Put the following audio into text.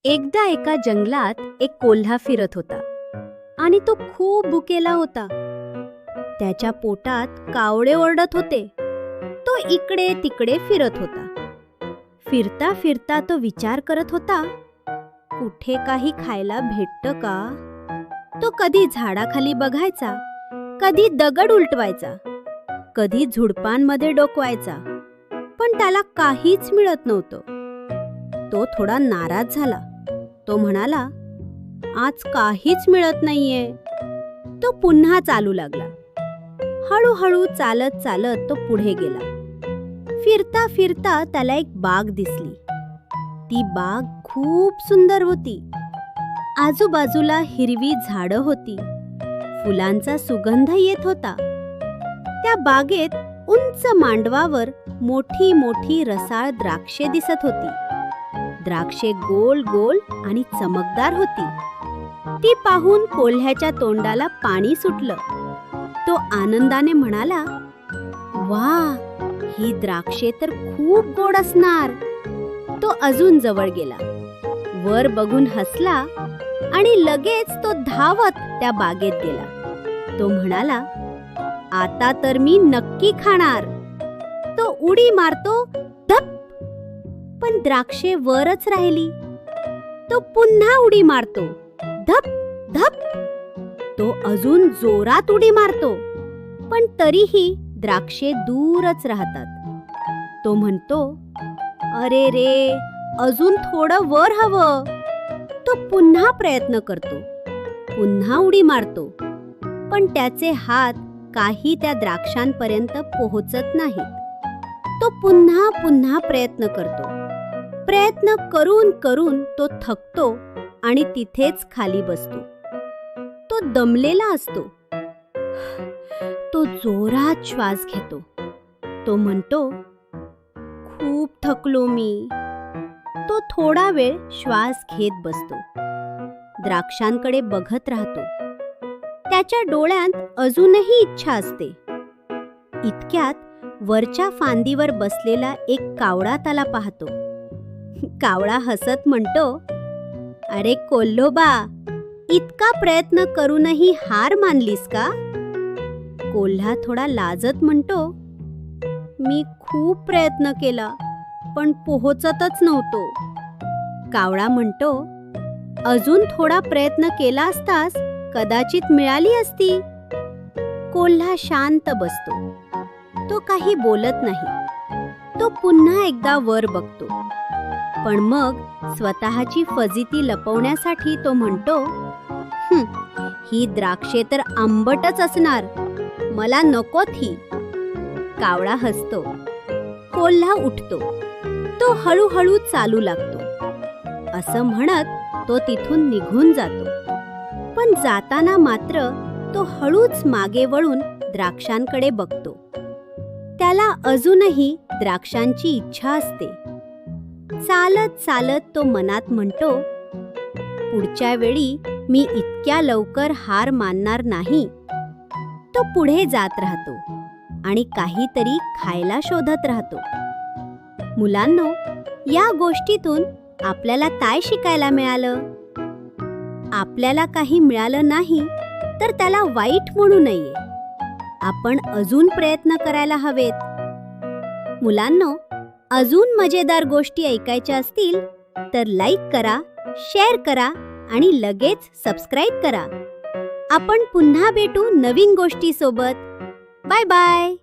एकदा एका जंगलात एक कोल्हा फिरत होता आणि तो खूप भुकेला होता. त्याच्या पोटात कावळे ओरडत होते. तो इकडे तिकडे फिरत होता. फिरता फिरता तो विचार करत होता, कुठे काही खायला भेटतं का? तो कधी झाडाखाली बघायचा, कधी दगड उलटवायचा, कधी झुडपांमध्ये डोकवायचा, पण त्याला काहीच मिळत नव्हतं. तो थोडा नाराज झाला. तो म्हणाला, आज काहीच मिळत नाहीये. तो पुन्हा चालू लागला. हळूहळू चालत चालत तो पुढे गेला. फिरता फिरता त्याला एक बाग दिसली. ती बाग खूप सुंदर होती. आजूबाजूला हिरवी झाडं होती. फुलांचा सुगंध येत होता. त्या बागेत उंच मांडवावर मोठी मोठी रसाळ द्राक्षे दिसत होती. द्राक्षे गोल गोल आणि चमकदार होती. ती पाहून कोल्ह्याच्या तोंडाला पाणी सुटलं. तो आनंदाने म्हणाला, वा, ही द्राक्षे तर खूप गोड असणार. तो अजून जवळ गेला, वर बघून हसला आणि लगेच तो धावत त्या बागेत गेला. तो म्हणाला, आता तर मी नक्की खाणार. तो उडी मारतो, धप, पण द्राक्षे वरच राहिली. तो पुन्हा उडी मारतो, धप धप. तो अजून जोरात उडी मारतो, पण तरीही द्राक्षे दूरच राहतात. तो म्हणतो, अरे रे, अजून थोडं वर हवं. तो पुन्हा प्रयत्न करतो, पुन्हा उडी मारतो, पण त्याचे हात काही त्या द्राक्षांपर्यंत पोहोचत नाहीत. तो पुन्हा पुन्हा प्रयत्न करतो. प्रयत्न करून करून तो थकतो आणि तिथेच खाली बसतो. तो दमलेला असतो. तो जोरात श्वास घेतो. तो म्हणतो, खूप थकलो मी. तो थोडा वेळ श्वास घेत बसतो. द्राक्षांकडे बघत राहतो. त्याच्या डोळ्यात अजूनही इच्छा असते. इतक्यात वरच्या फांदीवर बसलेला एक कावळा त्याला पाहतो. कावळा हसत म्हणतो, अरे कोल्होबा, इतका प्रयत्न करूनही हार मानलीस का? कोल्हा थोडा लाजत म्हणतो, मी खूप प्रयत्न केला, पण पोहोचतच नव्हतो. कावळा म्हणतो, अजून थोडा प्रयत्न केला असतास कदाचित मिळाली असती. कोल्हा शांत बसतो. तो काही बोलत नाही. तो पुन्हा एकदा वर बघतो, पण मग स्वतःची फजिती लपवण्यासाठी तो म्हणतो, ही द्राक्षे तर आंबटच असणार. मला नकोत ही. कावळा हसतो. कोल्हा उठतो. तो हळूहळू चालू लागतो. असं म्हणत तो तिथून निघून जातो. पण जाताना मात्र तो हळूच मागे वळून द्राक्षांकडे बघतो. त्याला अजूनही द्राक्षांची इच्छा असते. चालत चालत तो मनात म्हणतो, पुढच्या वेळी मी इतक्या लवकर हार मानणार नाही. तो पुढे जात राहतो आणि काहीतरी खायला शोधत राहतो. मुलांनो, या गोष्टीतून आपल्याला काय शिकायला मिळालं? आपल्याला काही मिळालं नाही तर त्याला वाईट म्हणू नये. आपण अजून प्रयत्न करायला हवेत. मुलांनो, अजून मजेदार गोष्टी ऐकायच्या असतील तर लाईक करा, शेअर करा आणि लगेच सबस्क्राईब करा. आपण पुन्हा भेटू नवीन गोष्टीसोबत. Bye bye.